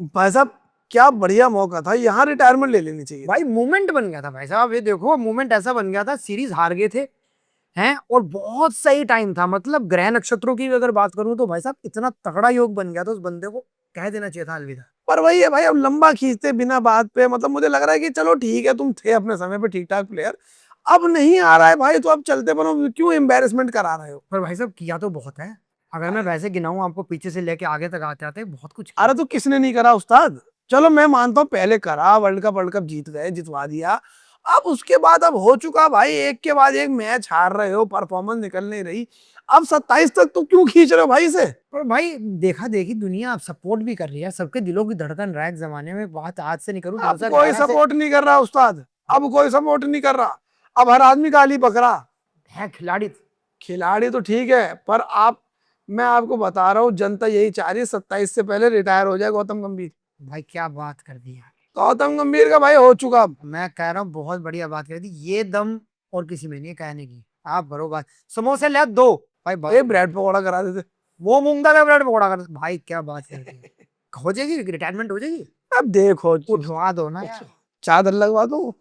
भाई साहब क्या बढ़िया मौका था, यहाँ रिटायरमेंट ले लेनी चाहिए। भाई मूवमेंट बन गया था भाई साहब, ये देखो मूवमेंट ऐसा बन गया था, सीरीज हार गए थे हैं, और बहुत सही टाइम था। मतलब ग्रह नक्षत्रों की अगर बात करूं तो भाई साहब इतना तगड़ा योग बन गया था, उस बंदे को कह देना चाहिए था अलविदा। पर वही है भाई, अब लंबा खींचते बिना बात पे, मतलब मुझे लग रहा है कि चलो ठीक है, तुम थे अपने समय पे ठीक ठाक प्लेयर, अब नहीं आ रहा है भाई तो अब चलते बनो, क्यों एम्बेरसमेंट करा रहे हो। पर भाई साहब किया तो बहुत है, अगर मैं वैसे गिनाऊं आपको पीछे से लेके आगे तक आते आते बहुत कुछ किया। अरे तो किसने नहीं करा उस्ताद, चलो मैं मानता हूँ पहले करा, वर्ल्ड कप जीत गए, जितवा दिया, अब उसके बाद अब हो चुका भाई, एक के बाद एक मैच हार रहे हो, परफॉर्मेंस निकल नहीं रही, अब 27 तक तो क्यों खींच रहे हो भाई इसे। पर भाई देखा देखी दुनिया अब सपोर्ट भी कर रही है, सबके दिलों की धड़कन रहा है एक जमाने में, बात आज से नहीं करूं अब कोई 2011 से सपोर्ट नहीं कर रहा उस्ताद, अब कोई सपोर्ट नहीं कर रहा, अब हर आदमी गाली बक रहा। है खिलाड़ी। खिलाड़ी तो ठीक है, पर आप, मैं आपको बता रहा हूँ, जनता यही चाह रही है 27 से पहले रिटायर हो जाए गौतम गंभीर। भाई क्या बात कर दी है, गौतम गंभीर का भाई हो चुका अब। मैं कह रहा हूँ बहुत बढ़िया बात कर दी, ये दम और किसी में नहीं है कहने की। आप भरो बात, समोसे ले दो भाई ये ब्रेड पकौड़ा करा देते। वो मूंग दाल का ब्रेड पकौड़ा कर भाई, क्या बात कर दी। हो जाएगी रिटायरमेंट, हो जाएगी, अब देखो, उठवा दो ना यार। चादर लगवा दो।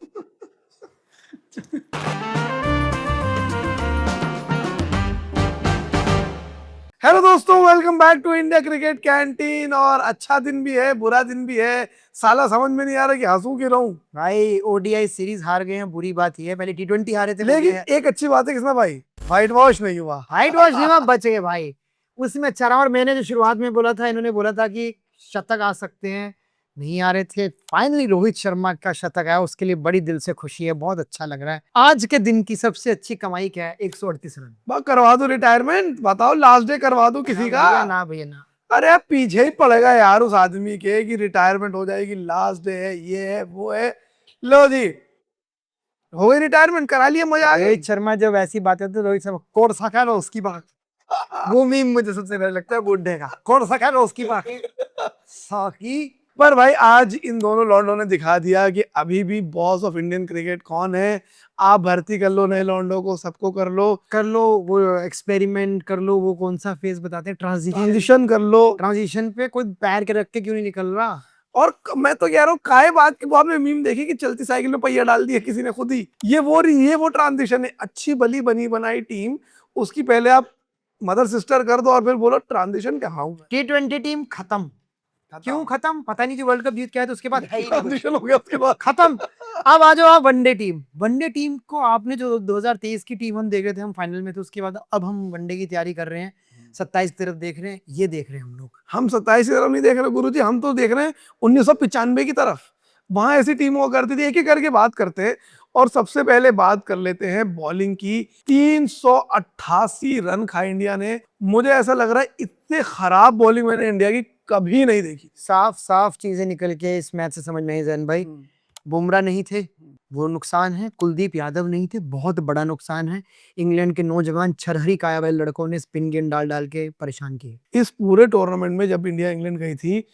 हेलो दोस्तों, welcome back to India cricket canteen. और अच्छा दिन भी है, बुरा दिन भी है, साला समझ में नहीं आ रहा कि हंसू क्यों रहूं। भाई ओडीआई सीरीज हार गए हैं, बुरी बात ये है, पहले टी20 हारे थे, लेकिन एक अच्छी बात है किसना भाई, व्हाइट वॉश नहीं हुआ। हाइट वॉश नहीं हुआ, बच गए भाई। उसमें चरावर मैंने जो शुरुआत में बोला था, इन्होंने बोला था कि शतक आ सकते हैं, नहीं आ रहे थे, फाइनली रोहित शर्मा का शतक आया, उसके लिए बड़ी दिल से खुशी है, बहुत अच्छा लग रहा है। आज के दिन की सबसे अच्छी कमाई क्या है, 138 रन। बस करवा दो रिटायरमेंट, बताओ लास्ट डे करवा दो किसी का। ना भैया ना। अरे अब पीछे ही पड़ेगा यार उस आदमी के कि रिटायरमेंट हो जाएगी, लास्ट डे है, ये है वो है। लो जी, हो गई रिटायरमेंट, करा लिया, मजा आ गई। रोहित शर्मा जब ऐसी बात करते, रोहित शर्मा कौन सा कह लो उसकी बात, वो मीम मुझे सबसे पहले लगता है बुड्ढे का, कौन सा कह लो उसकी बात साकी। पर भाई आज इन दोनों लॉन्डों ने दिखा दिया कि अभी भी बॉस ऑफ इंडियन क्रिकेट कौन है। आप भर्ती कर लो नए लॉन्डो को, सबको कर लो, वो एक्सपेरिमेंट कर लो, वो कौन सा फेज बताते हैं, ट्रांजिशन कर लो। ट्रांजिशन पे कोई पैर के रख के क्यों नहीं निकल रहा। और मैं तो कह रहा हूँ काय बात की, वो आपने मीम देखी कि चलती साइकिल में पहिया डाल दिया किसी ने खुद ही, ये वो ट्रांजिशन है। अच्छी भली बनी बनाई टीम, उसकी पहले आप मदर सिस्टर कर दो और फिर बोलो ट्रांजिशन कहाँ हूँ। टी20 टीम खत्म, क्यों खत्म पता नहीं, जो वर्ल्ड कप जीत के आए तो उसके बाद है ही नहीं कुछ। ट्रांजिशन हो गया उसके बाद खत्म। अब आ जाओ आप वनडे टीम, वनडे टीम को आपने जो 2023 की टीम हम देख रहे थे, हम फाइनल में थे, उसके बाद अब हम वनडे की तैयारी कर रहे हैं, 27 तरफ देख रहे हैं, ये देख रहे हैं हम लोग। हम 27 की तरफ नहीं देख रहे गुरुजी, हम तो देख रहे हैं 1995 की तरफ। वहां ऐसी टीम हुआ करती थी, एक एक करके बात करते हैं। और सबसे पहले बात कर लेते हैं बॉलिंग की। 388 रन खाए इंडिया ने। मुझे ऐसा लग रहा है इतने खराब बॉलिंग मैंने इंडिया की कभी नहीं देखी। साफ साफ चीजें निकल के इस मैच से समझ में आई जैन भाई, बुमराह नहीं थे, वो नुकसान है, कुलदीप यादव नहीं थे, बहुत बड़ा नुकसान है। इंग्लैंड के नौजवान छरहरी काया वाले लड़कों ने स्पिन गेंद डाल डाल के परेशान किए। इस पूरे टूर्नामेंट में जब इंडिया इंग्लैंड गई थी,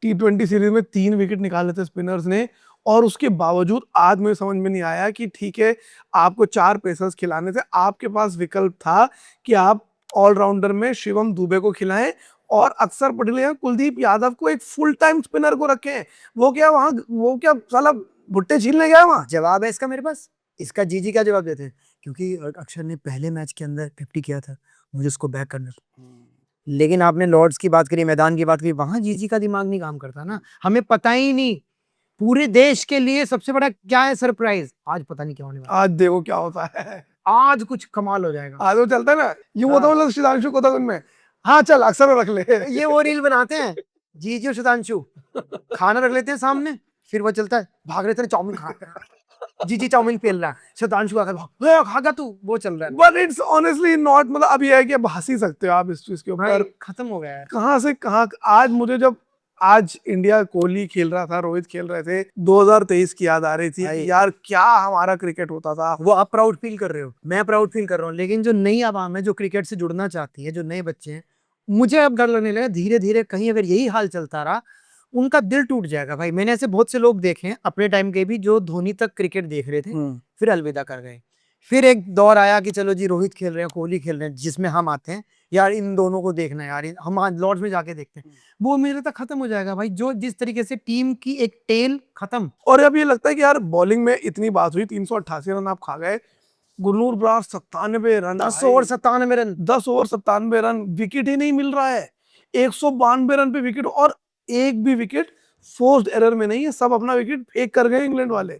T20 सीरीज में 3 विकेट निकाले थे स्पिनर्स ने। और उसके बावजूद आज मुझे समझ में नहीं आया कि ठीक है, आपको 4 पेसर्स खिलाने थे, आपके पास विकल्प था कि आप ऑलराउंडर में शिवम दुबे को खिलाएं और अक्षर पटेल या कुलदीप यादव को एक फुल टाइम स्पिनर को रखें। वो क्या साला भुट्टे छीलने गया वहां। जवाब है इसका मेरे पास, इसका जीजी का जवाब देते हैं, क्योंकि अक्षर ने पहले मैच के अंदर 50 किया था, मुझे उसको बैक करना था। लेकिन आपने लॉर्ड्स की बात करी, मैदान की बात करी, वहां जीजी का दिमाग नहीं काम करता ना, हमें पता ही नहीं। पूरे देश के लिए सबसे बड़ा क्या है सरप्राइज, आज पता नहीं क्या होने वाला। आज देखो क्या होता है, आज कुछ कमाल हो जाएगा। आज वो चलता है ना, यूं होता मतलब सुधांशु को था उनमें, हाँ चल अक्सर रख ले। ये वो रील बनाते हैं, जीजी और सुधांशु खाना रख लेते हैं सामने, फिर वो चलता है, भाग रहे थे चाउमीन खा, जीजी चाउमीन पेल रहा है, सुधांशु आकर भाग खा गया तू, वो चल रहा है। बट इट्स ऑनेस्टली नॉट, मतलब अब ये है कि अब हंस ही सकते हो आप इस चीज के ऊपर। खत्म हो गया है। कहाँ से कहाँ आज मुझे जब आज इंडिया कोहली खेल रहा था, रोहित खेल रहे थे, 2023 की याद आ रही थी यार, क्या हमारा क्रिकेट होता था। वो आप प्राउड फील कर रहे हो, मैं प्राउड फील कर रहा हूँ, लेकिन जो नई आवाम है जो क्रिकेट से जुड़ना चाहती है, जो नए बच्चे हैं, मुझे अब डर लगने लगा धीरे धीरे कहीं अगर यही हाल चलता रहा, उनका दिल टूट जाएगा भाई। मैंने ऐसे बहुत से लोग देखे हैं अपने टाइम के भी, जो धोनी तक क्रिकेट देख रहे थे फिर अलविदा कर गए, फिर एक दौर आया कि चलो जी रोहित खेल रहे हैं, कोहली खेल रहे हैं, जिसमें हम आते हैं यार इन दोनों को देखना है यार, हम आज लॉर्ड्स में जाके देखते हैं। वो मेरे तक खत्म हो जाएगा भाई, जो जिस तरीके से टीम की एक टेल खत्म। और अब ये लगता है कि यार बॉलिंग में इतनी बात हुई, 388 रन आप खा गए, Gurnoor Brar 97 run, 10 over 97 run, 10 over 97 run, wicket ही नहीं मिल रहा है, 192 रन पे विकेट, और एक भी विकेट फोर्स्ड एरर में नहीं है, सब अपना विकेट फेंक कर गए इंग्लैंड वाले।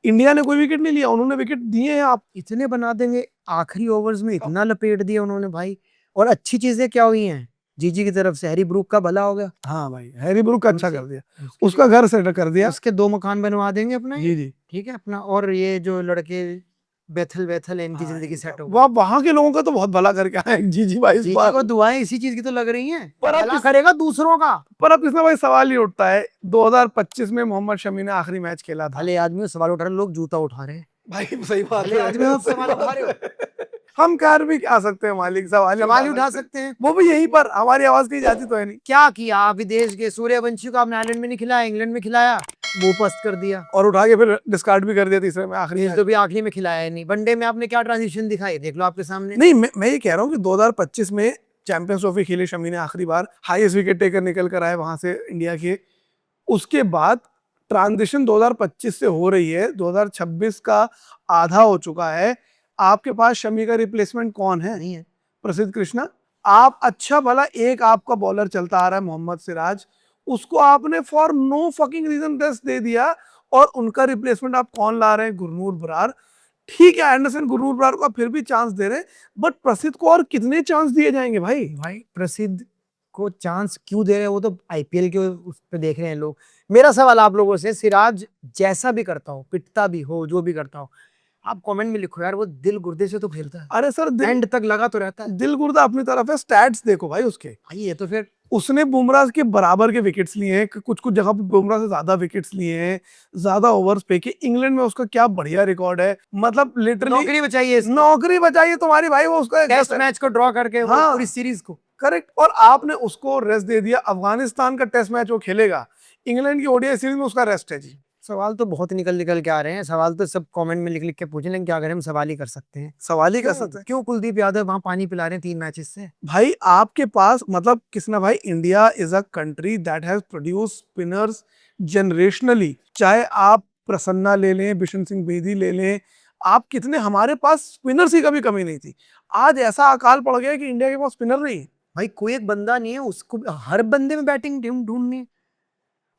इंडिया ने कोई विकेट नहीं लिया, उन्होंने विकेट दिए हैं। आप इतने बना देंगे आखिरी ओवर्स में, इतना लपेट दिया उन्होंने भाई। और अच्छी चीजें क्या हुई हैं जीजी की तरफ से, हैरी ब्रूक का भला हो गया। हाँ भाई, हैरी ब्रूक अच्छा कर दिया, उसका घर सेट कर दिया, उसके 2 मकान बनवा देंगे अपना, जी जी, ठीक है अपना। और ये जो लड़के बेथल है, इनकी जिंदगी सेट हो गई। वहाँ वहां के लोगों का तो बहुत भला करके आए जी जी भाई इस जीजी बार। को दुआएं इसी चीज की तो लग रही हैं, पर अब भला करेगा दूसरों का। पर अब इसमें भाई सवाल ही उठता है, 2025 में मोहम्मद शमी ने आखिरी मैच खेला था। भले आदमी सवाल उठा रहे, लोग जूता उठा रहे हैं। भाई सही बात भले आदमी आप सवाल उठा रहे हो। हम कार भी आ सकते हैं मालिक, सवाल सवाल उठा सकते हैं। वो भी यहीं पर, हमारी आवाज कहीं जाती तो है नहीं। क्या किया विदेश के सूर्यवंशी को आपने आयरलैंड में नहीं खिलाया, इंग्लैंड में खिलाया, वो पस्त कर दिया, और उठा के फिर डिस्कार्ड भी कर दिया तीसरे में, आखिरी तो भी आखिरी में खिलाया ही नहीं। वनडे में आपने क्या ट्रांजिशन दिखाई, देख लो आपके सामने। नहीं, मैं ये कह रहा हूँ कि 2025 में चैंपियंस ट्रॉफी खेली शमी ने आखिरी बार, हाईएस्ट विकेट टेकर निकल कर आए वहां से इंडिया के। उसके बाद ट्रांजिशन 2025 से हो रही है, 2026 का आधा हो चुका है, आपके पास शमी का रिप्लेसमेंट कौन है? नहीं है। प्रसिद्ध कृष्णा। आप अच्छा भला एक आपका बॉलर चलता आ रहा है मोहम्मद सिराज, उसको आपने for no fucking reason rest दे दिया, और उनका रिप्लेसमेंट आप कौन ला रहे हैं? गुरनूर बरार। ठीक है, एंडरसन गुरनूर बरार को आप फिर भी चांस दे रहे हैं, बट प्रसिद्ध को और कितने चांस दिए जाएंगे भाई? भाई प्रसिद्ध को चांस क्यों दे रहे हैं, वो तो आईपीएल के उस पे देख रहे हैं लोग। मेरा सवाल आप लोगों से, सिराज जैसा भी करता हो, पिटता भी हो, जो भी करता हो, आप कमेंट में लिखो यार, वो दिल गुर्दे से तो खेलता है, अरे सर, एंड तक लगा तो रहता है। दिल गुर्दा अपनी तरफ है, स्टैट्स देखो भाई उसके। भाई ये तो फिर उसने बुमराह के बराबर के विकेट्स लिए हैं, कुछ कुछ जगह पे बुमराह से ज्यादा विकेट्स लिए हैं, ज्यादा ओवर्स फेंके। इंग्लैंड में उसका क्या बढ़िया रिकॉर्ड है, मतलब लिटरली नौकरी बचाइए, नौकरी बचाइए तुम्हारी भाई, वो उसका टेस्ट मैच को ड्रॉ करके वो हाँ, पूरी सीरीज को। करेक्ट। और आपने उसको रेस्ट दे दिया, अफगानिस्तान का टेस्ट मैच वो खेलेगा, इंग्लैंड की ओडीआई सीरीज में उसका रेस्ट है जी। सवाल तो बहुत निकल के आ रहे हैं, सवाल तो सब कमेंट में लिख लिख के पूछे, लेकिन क्या करें, हम सवाल ही कर सकते हैं। सवाल ही कर क्यों सकते हैं। क्यों कुलदीप यादव वहां पानी पिला रहे हैं 3 मैचेस से? भाई आपके पास मतलब किसना भाई, India is a country that has produce spinners generationally. चाहे आप प्रसन्ना ले लें, बिशन सिंह बेदी ले लें, आप कितने, हमारे पास स्पिनर्स की कभी कमी नहीं थी। आज ऐसा अकाल पड़ गया कि इंडिया के पास स्पिनर नहीं है। भाई कोई एक बंदा नहीं है, उसको हर बंदे में बैटिंग ढूंढनी है,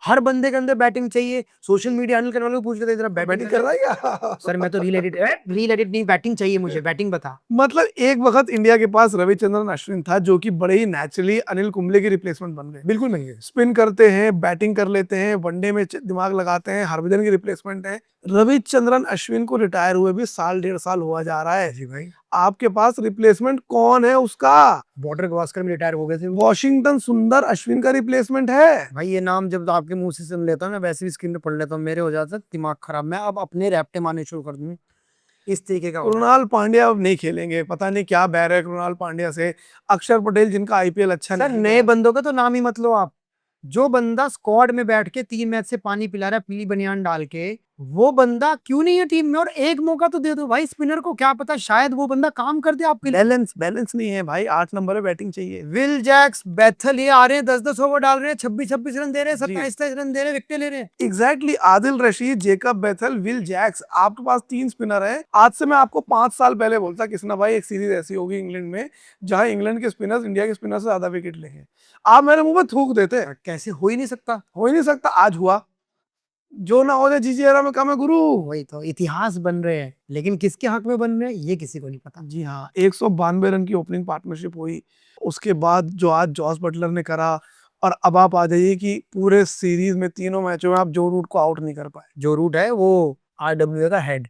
हर बंदे के अंदर बैटिंग चाहिए। सोशल मीडिया हैंडल करने वालों को पूछ के इधर बैटिंग कर रहा है क्या? सर मैं तो रील एडिट नहीं, बैटिंग चाहिए मुझे, बैटिंग बता। मतलब एक वक्त इंडिया के पास रविचंद्रन अश्विन था, जो कि बड़े ही नेचुरली अनिल कुंबले की रिप्लेसमेंट बन गए। बिल्कुल नहीं है, स्पिन करते हैं, बैटिंग कर लेते हैं, वनडे में दिमाग लगाते हैं, हरभजन की रिप्लेसमेंट है। रविचंद्रन अश्विन को रिटायर हुए भी साल 1.5 साल हुआ जा रहा है जी भाई, आपके पास रिप्लेसमेंट कौन है उसका? बॉर्डर गवास्कर में रिटायर हो गए थे, वॉशिंगटन सुंदर अश्विन का रिप्लेसमेंट है। भाई ये नाम जब आपके मुंह से सुन लेता हूँ ना, वैसे भी स्क्रीन पे पढ़ लेता हूँ, मेरे हो जाता है दिमाग खराब। मैं अब अपने रैप्टे मारने शुरू कर दूँ इस तरीके का। कृणाल पांड्या अब नहीं खेलेंगे, पता नहीं क्या बैर है कृणाल पांड्या से। अक्षर पटेल जिनका आईपीएल अच्छा सर नहीं नए बंदों का तो नाम ही मत लो आप। जो बंदा स्क्वाड में बैठ के 3 मैच से पानी पिला रहा है पीली बनियान डाल के, वो बंदा क्यों नहीं है टीम में? और एक मौका तो दे दो भाई स्पिनर को, क्या पता शायद वो बंदा काम कर दे आपके लिए। बैलेंस नहीं है भाई, 8 नंबर पे बैटिंग चाहिए। विल जैक्स, बेथल ये आ रहे हैं, 10-10 ओवर डाल रहे हैं, 26-26 रन दे रहे हैं, 27-27 रन दे रहे हैं, विकेट ले रहे हैं। Exactly, Adil Rashid, Jacob Bethell, Will Jacks, आपके पास 3 स्पिनर है। आज से मैं आपको 5 साल पहले बोलता किसना भाई एक सीरीज ऐसी होगी इंग्लैंड में जहां इंग्लैंड के स्पिनर्स इंडिया के स्पिनर से ज्यादा विकेट लेंगे, आप मेरे मुंह में थूक देते। कैसे हो ही नहीं सकता, हो ही नहीं सकता, आज हुआ। जो ना हो जाए जीजीएरा में कम है गुरु। वही तो इतिहास बन रहे हैं, लेकिन किसके हक में बन रहे हैं ये किसी को नहीं पता। जी हाँ, 192 रन की ओपनिंग पार्टनरशिप हुई, उसके बाद जो आज जॉस बटलर ने करा, और अब आप आ जाइए कि पूरे सीरीज में तीनों मैचों में आप जो रूट को आउट नहीं कर पाए। जो रूट है वो आरडब्ल्यू का हेड,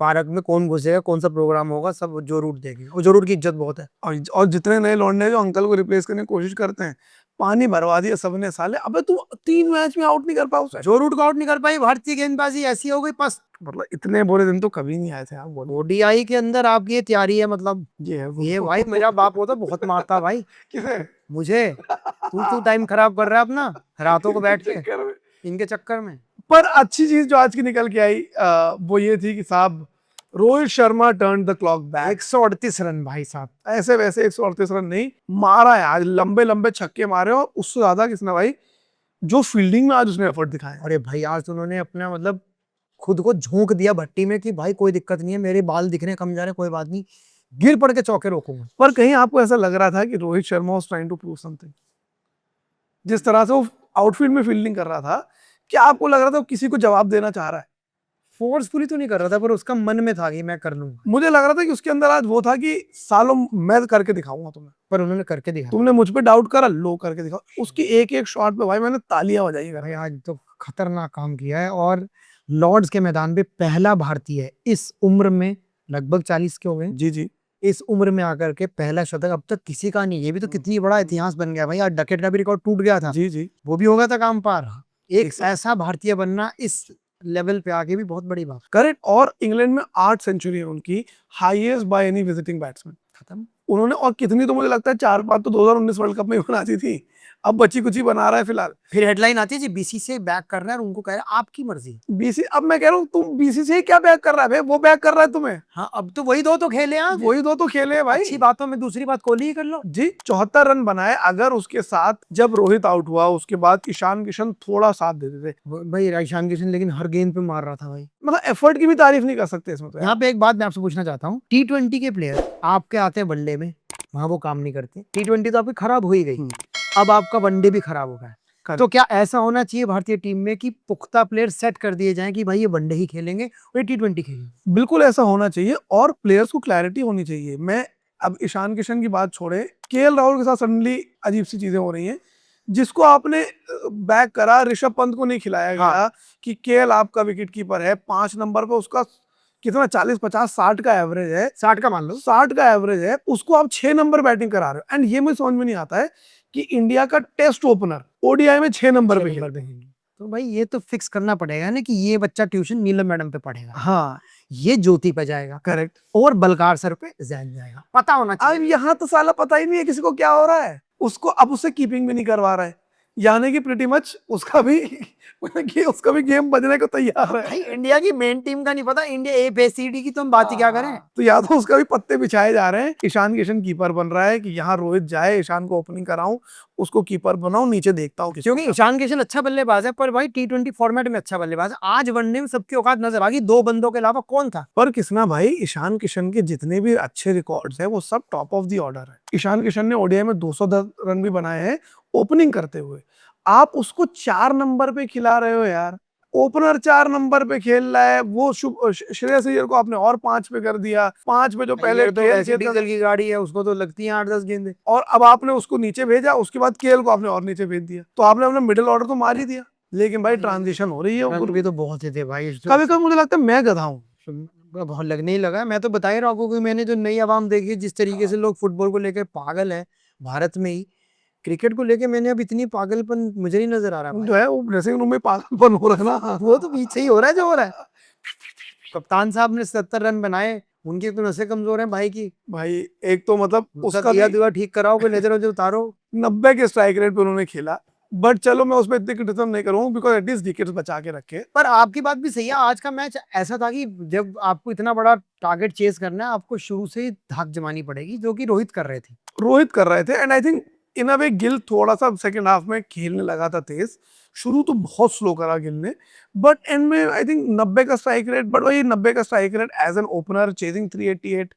पार्क में कौन घुसेगा, कौन सा प्रोग्राम होगा, सब जो रूट देखेगा। और जो रूट की इज्जत बहुत है। और जितने नए लौंडे जो अंकल को रिप्लेस करने की कोशिश करते हैं, पानी भरवा दिया सबने साले। अबे तू 3 मैच में आउट नहीं कर पाया, जो रूट को आउट नहीं कर पाई, भारतीय गेंदबाजी ऐसी हो गई पस। मतलब इतने बुरे दिन तो कभी नहीं आए थे आप बोलो। ओडीआई के अंदर आपकी ये तैयारी है, मतलब ये भाई मेरा बाप होता बहुत मारता भाई किसे? मुझे। तू टाइम खराब कर रहा है अपना रातों को बैठ के इनके चक्कर में। पर अच्छी चीज जो आज की निकल के आई वो ये थी कि साहब Rohit Sharma turn the clock back. 138 run भाई साहब। ऐसे वैसे 138 रन नहीं मारा है आज, लंबे लंबे छक्के मारे, और उससे ज्यादा किसने भाई, जो फील्डिंग में आज उसने एफर्ट दिखाया। अरे भाई आज तो उन्होंने अपना मतलब खुद को झोंक दिया भट्टी में कि भाई कोई दिक्कत नहीं है, मेरे बाल दिखने कम जा रहे, कोई बात नहीं, गिर पड़ के चौके रोकूंगा। पर कहीं आपको ऐसा लग रहा था कि Rohit Sharma was trying to prove something, जिस तरह से वो आउटफील्ड में फील्डिंग कर रहा था, क्या आपको लग रहा था वो किसी को जवाब देना चाह रहा है? फोर्सफुली तो नहीं कर रहा था, पर उसका मन में था कि मैं कर लूंगा। मुझे लग रहा था कि उसके अंदर आज वो था कि सालों मैं करके दिखाऊंगा तुम्हें, पर उन्होंने करके दिखाया। तुमने मुझ पे डाउट करा, लो करके दिखाओ। उसकी एक एक शॉट पे भाई मैंने तालियां बजाई है। भाई आज तो खतरनाक काम किया है, और लॉर्ड्स के मैदान पे पहला भारतीय इस उम्र में, लगभग 40 के हो गए, जी जी, इस उम्र में आकर के पहला शतक, अब तक किसी का नहीं। ये भी तो कितनी बड़ा इतिहास बन गया भाई। आज डकेट का भी रिकॉर्ड टूट गया था, जी जी। वो भी हो गया था काम पार। एक एक ऐसा भारतीय बनना इस लेवल पे आके भी बहुत बड़ी बात। करेक्ट। और इंग्लैंड में 8 सेंचुरी है उनकी, highest by any visiting batsman. खत्म। उन्होंने, और कितनी तो मुझे लगता है 4-5 तो 2019 वर्ल्ड कप में ही बना दी थी, अब बची कुची बना रहा है फिलहाल। फिर हेडलाइन आती है जी बीसीसीआई बैक कर रहा है, और उनको कह रहा है आपकी मर्जी। बीसी, अब मैं कह रहा हूँ तुम बीसीसीआई क्या बैक कर रहा है भाई, वो बैक कर रहा है तुम्हें। हाँ अब तो वही दो तो खेले हैं। वही दो तो खेले हैं भाई। अच्छी बातों में दूसरी बात कोहली ही कर लो जी, 74 रन बनाए। अगर उसके साथ जब रोहित आउट हुआ उसके बाद ईशान किशन थोड़ा साथ देते थे, भाई। ईशान किशन लेकिन हर गेंद पे मार रहा था भाई। मतलब एफर्ट की भी तारीफ नहीं कर सकते इसमें तो यार। यहाँ पे एक बात मैं आपसे पूछना चाहता हूँ, T20 के प्लेयर आपके आते हैं वनडे में, वहां वो काम नहीं करते। T20 तो आपकी खराब हो ही गई, अब आपका वनडे भी खराब हो गया। तो क्या ऐसा होना चाहिए भारतीय टीम में कि पुख्ता प्लेयर सेट कर दिए जाएं कि भाई ये वनडे ही खेलेंगे और ये T20 खेलेंगे? बिल्कुल ऐसा होना चाहिए, और प्लेयर्स को क्लैरिटी होनी चाहिए। मैं अब ईशान किशन की बात छोड़े, केएल राहुल के साथ सडनली अजीब सी चीजें हो रही हैं। जिसको आपने बैक करा, ऋषभ पंत को नहीं खिलाया गया कि केएल आपका विकेट कीपर है, 5 नंबर पे उसका कितना 40-50-60 का एवरेज है, 60 का मान लो, 60 का एवरेज है, उसको आप 6 नंबर बैटिंग करा रहे हो। एंड ये मुझे समझ में नहीं आता है कि इंडिया का टेस्ट ओपनर ओडीआई में 6 नंबर पे खेल। तो भाई ये तो फिक्स करना पड़ेगा ना कि ये बच्चा ट्यूशन नीलम मैडम पे पढ़ेगा, हाँ ये ज्योति पे जाएगा, करेक्ट, और बलकार सर पे जैन जाएगा, पता होना अब चाहिए। यहाँ तो साला पता ही नहीं है किसी को क्या हो रहा है। उसको अब उससे कीपिंग भी नहीं करवा रहा है, यानी कि प्रीटी मच उसका भी उसका भी गेम बजने को तैयार है। भाई इंडिया की मेन टीम का नहीं पता, इंडिया ABCD की तो हम बात ही क्या करें। तो या तो उसका भी पत्ते बिछाए जा रहे हैं। ईशान किशन कीपर बन रहा है कि यहाँ रोहित जाए, ईशान को ओपनिंग कराऊं, उसको कीपर बनाऊं, नीचे देखता हूँ। क्योंकि ईशान किशन अच्छा बल्लेबाज है, पर भाई T20 फॉर्मेट में अच्छा बल्लेबाज है। आज वनडे में सबकी औकात नजर आ गई, 2 बंदों के अलावा कौन था? पर किसना भाई, ईशान किशन के जितने भी अच्छे रिकॉर्ड्स हैं वो सब टॉप ऑफ द ऑर्डर है। ईशान किशन ने ओडीआई में 210 रन भी बनाए हैं ओपनिंग करते हुए। आप उसको 4 नंबर पे खिला रहे हो यार, ओपनर 4 नंबर पे खेल रहा है। वो श्रेयस अय्यर को आपने और 5 पे कर दिया, 5 पे जो पहले तो ऐसी डीजल की गाड़ी है, उसको तो लगती है 8-10 गेंदें। और अब आपने उसको नीचे भेजा, उसके बाद केएल को आपने और नीचे भेज दिया, तो आपने अपना मिडिल ऑर्डर तो मार ही दिया। लेकिन भाई ट्रांजिशन हो रही है, भी तो बहुत थे भाई। कभी कभी मुझे लगता है मैं गधा हूँ। बहुत लगने ही लगा। मैं तो बता ही रहा हूँ कि मैंने जो नई आवाम देखी, जिस तरीके से लोग फुटबॉल को लेकर पागल है भारत में ही, क्रिकेट को लेके मैंने अब इतनी पागलपन मुझे नहीं नजर आ रहा जो है वो ड्रेसिंग रूम में पागलपन हो रहा है ना, वो तो पीछे ही हो रहा है जो हो रहा है। कप्तान साहब ने 70 रन बनाए, उनकी तो नसें कमजोर हैं भाई की। भाई एक तो मतलब उसका दिया दुआ ठीक कराओ, कोई नजर वजर उतारो। 90 के स्ट्राइक रेट पे उन्होंने खेला, बट चलो मैं उसमें इतनी क्रिटिसिज्म नहीं करूंगा, बिकॉज एटलीस्ट विकेट्स बचा के रखे। पर आपकी बात भी सही है, आज का मैच ऐसा था कि जब आपको इतना बड़ा टारगेट चेस करना है, आपको शुरू से ही धाक जमानी पड़ेगी, जो कि रोहित कर रहे थे। एंड आई थिंक इन अ वे गिल थोड़ा सा सेकंड हाफ में खेलने लगा था तेज। शुरू तो बहुत स्लो करा गिल ने, बट एंड में आई थिंक 90 का स्ट्राइक रेट, बट वही 90 का strike rate as an opener chasing 388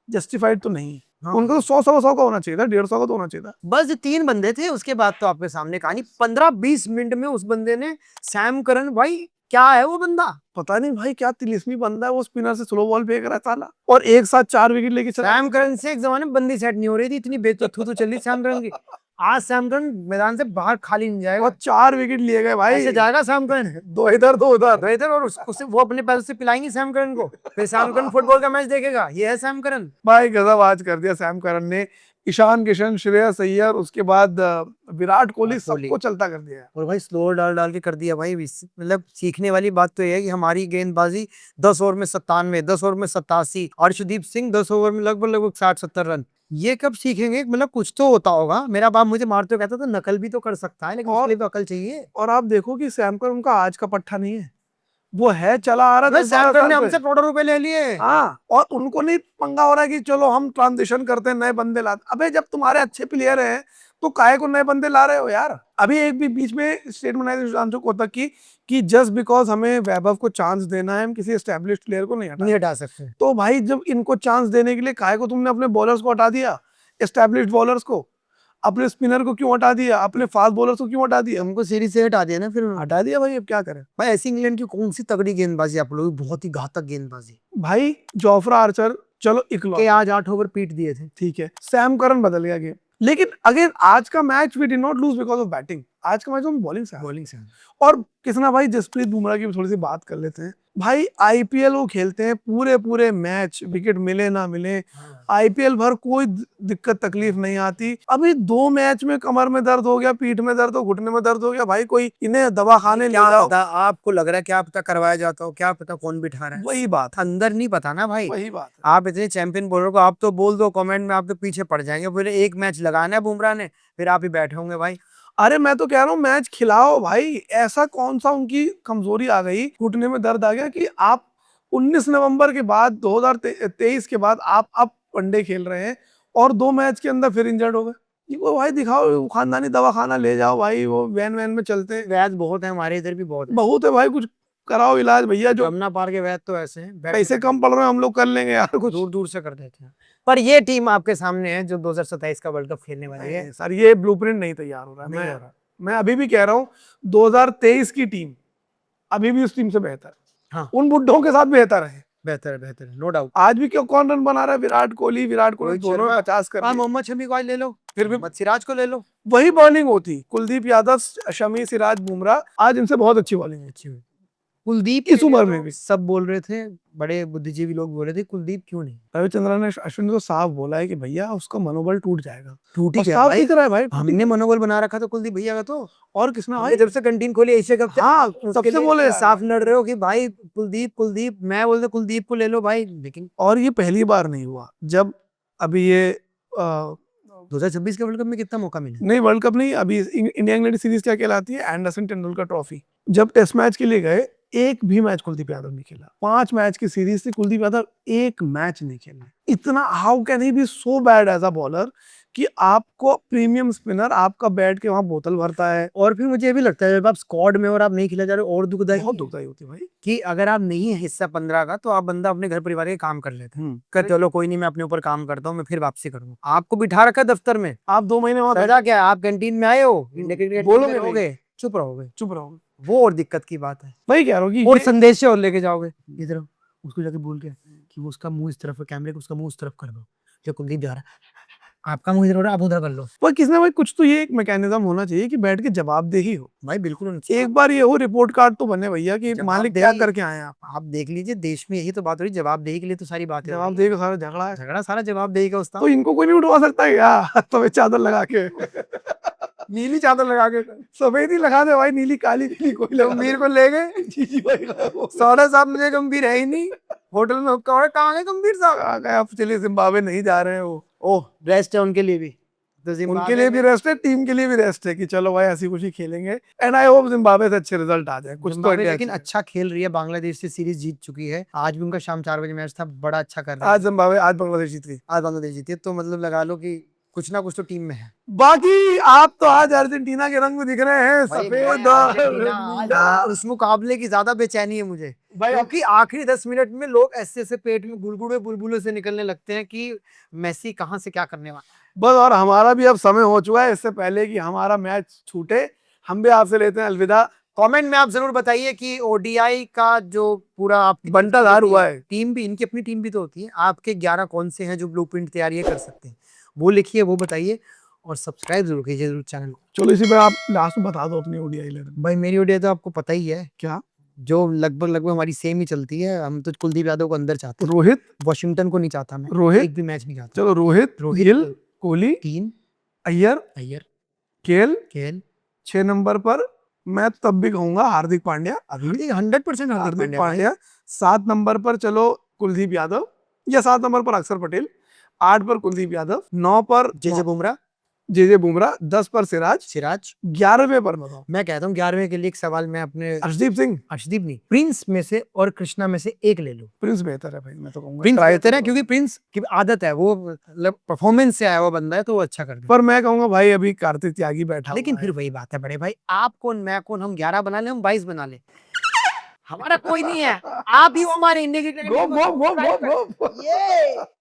justified तो नहीं है। हाँ। उनका तो 100-125 का होना चाहिए था, 150 का तो होना चाहिए था। बस 3 बंदे थे, उसके बाद तो आपके सामने कहानी। 15-20 मिनट में उस बंदे ने, सैम करन, भाई क्या है वो बंदा, पता नहीं भाई क्या तिलिस्मी बंदा है वो, स्पिनर से स्लो बॉल फेंक रहा है साला, और एक साथ 4 विकेट लेके चला। सैम करन से एक जमाने में बंदी सेट नहीं हो रही थी, इतनी बेतुथू तो चली सैम करन की। आज सैम करन मैदान से बाहर खाली नहीं जाएगा, और 4 विकेट लिए गए भाई, ऐसे जाएगा सैम करन, 2 इधर 2 उधर। तो इधर, और उससे वो अपने पैसे से पिलाएंगे सैम करन को, फिर सैम करन फुटबॉल का मैच देखेगा। ये है सैम करन भाई, गजब आज कर दिया सैम करन ने। ईशान किशन, श्रेयस अय्यर, उसके बाद विराट कोहली, सबको चलता कर दिया। और भाई स्लोअर डाल डाल के कर दिया भाई। मतलब सीखने वाली बात तो ये है कि हमारी गेंदबाजी 10 ओवर में 97, 10 ओवर में 87, अर्शदीप सिंह 10 ओवर में लगभग 60-70 रन। ये कब सीखेंगे? मतलब कुछ तो होता होगा। मेरा बाप मुझे मारते कहता था नकल भी तो कर सकता है, लेकिन उसके लिए तो अकल चाहिए। और आप देखो कि सैम करन उनका आज का पट्टा नहीं है, वो है चला आ रहा है 10-12 सैम करन साल ने से। हमसे करोड़ों रुपए ले लिए। हाँ, और उनको नहीं पंगा हो रहा है कि चलो हम ट्रांजिशन करते हैं, नए बंदे लाते। अबे जब तुम्हारे अच्छे प्लेयर हैं तो काहे को नए बंदे ला रहे हो यार। अभी एक भी बीच में स्टेटमेंट आई थी सुशांत कोटक की कि जस्ट बिकॉज हमें वैभव को चांस देना है, हम किसी एस्टेब्लिश्ड प्लेयर को नहीं नहीं हटा। हटा सकते। तो भाई जब इनको चांस देने के लिए काहे को तुमने अपने बॉलर्स को हटा दिया, एस्टेब्लिश्ड बॉलर्स को, अपने स्पिनर को क्यों हटा दिया, अपने फास्ट बॉलर्स को क्यों हटा दिया? हमको सीरीज से हटा दिया ना फिर। हटा दिया भाई, अब क्या करें। भाई ऐसी इंग्लैंड की कौन सी तगड़ी गेंदबाजी आप लोग, बहुत ही घातक गेंदबाजी भाई जोफ्रा आर्चर चलो के इकलौता, आज 8 ओवर पीट दिए थे। ठीक है, सैम करन बदल गया गेम। लेकिन अगेन आज का match we did not lose because of batting, आज का मैच हम बॉलिंग से हारे। बॉलिंग से। और किसना भाई, जसप्रीत बुमराह की भी थोड़ी सी बात कर लेते हैं। भाई आईपीएल वो खेलते हैं पूरे पूरे मैच, विकेट मिले ना मिले, आईपीएल भर कोई दिक्कत तकलीफ नहीं आती। अभी 2 मैच में कमर में दर्द हो गया, पीठ में दर्द हो, घुटने में दर्द हो गया, भाई कोई इन्हें दवा खाने ले क्या जाओ। पता, आपको लग रहा है क्या पता करवाया जाता हो, क्या पता कौन बिठा रहा है। वही बात, अंदर नहीं पता ना भाई। वही बात है। आप इतने चैंपियन बॉलर को आप तो बोल दो कमेंट में, आप तो पीछे पड़ जाएंगे। फिर एक मैच लगाना है बुमराह ने, फिर आप ही बैठे होंगे भाई। अरे मैं तो कह रहा हूँ मैच खिलाओ भाई। ऐसा कौन सा उनकी कमजोरी आ गई, घुटने में दर्द आ गया कि आप 19 नवंबर के बाद 2023 के बाद आप अब वनडे खेल रहे हैं और 2 मैच के अंदर फिर इंजर्ड हो गए। ये वो भाई दिखाओ, खानदानी दवाखाना ले जाओ भाई, वो वैन वैन में चलते हैं। वैद बहुत है हमारे इधर भी, बहुत है। बहुत है भाई, कुछ कराओ इलाज भैया। जो जमुना पार के वैद तो ऐसे हैं, पैसे कम पड़ रहे हैं हम लोग कर लेंगे यार कुछ। दूर दूर से कर देते हैं। पर ये टीम आपके सामने है जो 2027 का वर्ल्ड कप खेलने वाली है। सर ये ब्लूप्रिंट नहीं तैयार हो रहा है। नहीं हो रहा। मैं अभी भी कह रहा हूँ 2023 की टीम अभी भी उस टीम से बेहतर है। हाँ। उन बुड्ढों के साथ बेहतर है। बेहतर बेहतर नो डाउट। आज भी क्यों कौन रन बना रहा है? विराट कोहली रोहित दोनों शर्मा। 50 कर हाँ, लिए। मोहम्मद शमी को आज ले लो, फिर भी मोहम्मद सिराज को ले लो। वही बॉलिंग होती, कुलदीप यादव, शमी, सिराज, बुमराह, आज इनसे बहुत अच्छी बॉलिंग है। अच्छी हुई। कुलदीप इस उम्र में भी सब बोल रहे थे, बड़े बुद्धिजीवी लोग बोल रहे थे कुलदीप क्यों नहीं। रविचंद्रन ने, अश्विन ने तो साफ बोला है कि भैया उसका मनोबल टूट जाएगा। टूटी और गया साफ भाई। दिख रहा है भाई। हमने मनोबल बना रखा था कुलदीप भैया का तो। और किसने हमने भाई? जब से कैंटीन खोली एशिया कप से, हाँ, उसके सबसे लिए बोले साफ लड़ रहे हो कि भाई कुलदीप कुलदीप, मैं बोलते कुलदीप को ले लो भाई। लेकिन और ये पहली बार नहीं हुआ जब अभी ये 2026 के वर्ल्ड कप में कितना मौका मिला। नहीं, वर्ल्ड कप नहीं, अभी इंडिया इंग्लैंड सीरीज क्या कहलाती है, एंडरसन तेंदुलकर ट्रॉफी। जब टेस्ट मैच के लिए गए, एक भी मैच कुलदीप यादव नहीं खेला। 5 मैच की सीरीज थी, कुलदीप यादव एक मैच नहीं खेला। इतना how can he be so bad as a bowler कि आपको प्रीमियम स्पिनर आपका बैठ के वहां बोतल भरता है। और फिर मुझे ये भी लगता है जब आप स्क्वाड में और आप नहीं खिला जा रहे हो, और दुखदाई बहुत दुखदाई होती है भाई। कि अगर आप नहीं है हिस्सा 15 का, तो आप बंदा अपने घर परिवार के काम कर लेते हैं। कर चलो कोई नहीं, मैं अपने ऊपर काम करता हूँ, मैं फिर वापसी करूंगा। आपको बिठा रखा है दफ्तर में, आप 2 महीने वहां सजा क्या है? आप कैंटीन में आए हो, इंडिया क्रिकेट बोलोगे में रहोगे, चुप रहोगे, चुप रहोगे। वो और दिक्कत की बात है। वही कह रहा हूँ कि और ये- संदेश और लेके जाओगे इधर, उसको जाके बोल के कि वो उसका मुंह इस तरफ है, कैमरे को उसका मुंह उस तरफ कर दो, जो कुलदीप जा रहा है, आपका मुंह इधर हो रहा है, आप उधर कर लो। पर किसी ना भाई कुछ तो ये एक मैकेनिज्म होना चाहिए कि बैठ के जवाबदेही हो। भाई बिल्कुल एक बार ये हो, रिपोर्ट कार्ड तो बने भैया कि मालिक क्या जवाबदेही- करके आए हैं आप। आप देख लीजिए, देश में यही तो बात हो रही है, जवाबदेही के लिए तो सारी बातें हो रही हैं। जवाबदेही का सारा झगड़ा है। झगड़ा सारा जवाबदेही का उस्ताद। तो इनको कोई नहीं उठवा सकता क्या? सफेद चादर लगा के नीली चादर लगा के, सफेद ही लगा दे भाई, नीली काली नीली कोई लगा गंभीर दे। को ले गए, जी जी भाई कहाँ सारा साहब मुझे गंभीर है ही नहीं, होटल में हुक्का हो रहा है, कहाँ गए गंभीर साहब। गए आप? चलिए जिम्बाब्वे नहीं जा रहे हैं वो, ओह रेस्ट है उनके लिए भी, तो उनके जिम्बाब्वे लिए भी में- रेस्ट है, टीम के लिए भी रेस्ट है कि चलो भाई ऐसी कुछ ही खेलेंगे। एंड आई होप जिम्बाब्वे से अच्छे रिजल्ट आ जाए। कुछ तो जिम्बाब्वे इंडिया लेकिन चाहिए। अच्छा खेल रही है, बांग्लादेश से सीरीज जीत चुकी है। आज भी उनका शाम 4 बजे मैच था, बड़ा अच्छा कर रहा है। आज जिम्बाब्वे, आज बांग्लादेश जीत गई। आज बांग्लादेश जीती है, तो मतलब लगा लो कि कुछ ना कुछ तो टीम में है। बाकी आप तो आज अर्जेंटीना के रंग में दिख रहे हैं, भाई, सफेद मैं अर्जेंटीना आज उस मुकाबले की ज्यादा बेचैनी है मुझे, भाई। क्योंकि आखिरी 10 मिनट में लोग ऐसे ऐसे पेट में गुड़गुड़े बुलबुलों से निकलने लगते हैं कि मेसी कहाँ से क्या करने वाला। बस, और हमारा भी अब समय हो चुका है, इससे पहले कि हमारा मैच छूटे हम भी आपसे लेते हैं अलविदा। कमेंट में आप जरूर बताइए कि ओडीआई का जो पूरा आपकी बंटाधार हुआ है, टीम भी, इनकी अपनी टीम भी तो होती है, आपके 11 कौन से हैं जो ब्लूप्रिंट तैयार ये कर सकते हैं, वो लिखिए, वो बताइए, और सब्सक्राइब जरूर कीजिए जरूर चैनल को। चलो इसी पे आप लास्ट में बता दो अपनी ओडीआई 11। भाई मेरी ओडीआई तो आपको पता ही है, क्या? जो लगभग हमारी सेम ही चलती है। हम तो कुलदीप यादव को अंदर चाहते हैं, रोहित, वॉशिंगटन को नहीं चाहता मैं, रोहित, एक भी मैच नहीं चाहता। चलो रोहित, गिल, कोहली, 3 अय्यर, अय्यर, केएल। 6 नंबर पर मैं तब भी कहूंगा हार्दिक पांड्या। अभी 100% हार्दिक पांड्या। 7 नंबर पर चलो कुलदीप यादव, या 7 नंबर पर अक्षर पटेल। 8 पर कुलदीप यादव, 9 पर जेजे बुमराह, जे बुमराह, 10 पर सिराज, 11वें पर बताओ मैं कहता हूँ 11वें के लिए एक सवाल मैं अपने अर्शदीप सिंह। अर्शदीप नहीं, प्रिंस में से और कृष्णा में से एक ले लो। प्रिंस बेहतर है भाई, मैं तो कहूंगा प्रिंस try बेहतर तो है करो। क्योंकि प्रिंस की आदत है, वो मतलब परफॉर्मेंस से आया हुआ बंदा है तो वो अच्छा कर पर मैं कहूंगा भाई अभी कार्तिक त्यागी बैठा लेकिन हुआ फिर है। वही बात है बड़े भाई, आप कौन मैं कौन, हम 11 बना ले, हम 22 बना ले, हमारा कोई नहीं है, आप ही हो हमारे इंडिया की गो गो गो गो गो ये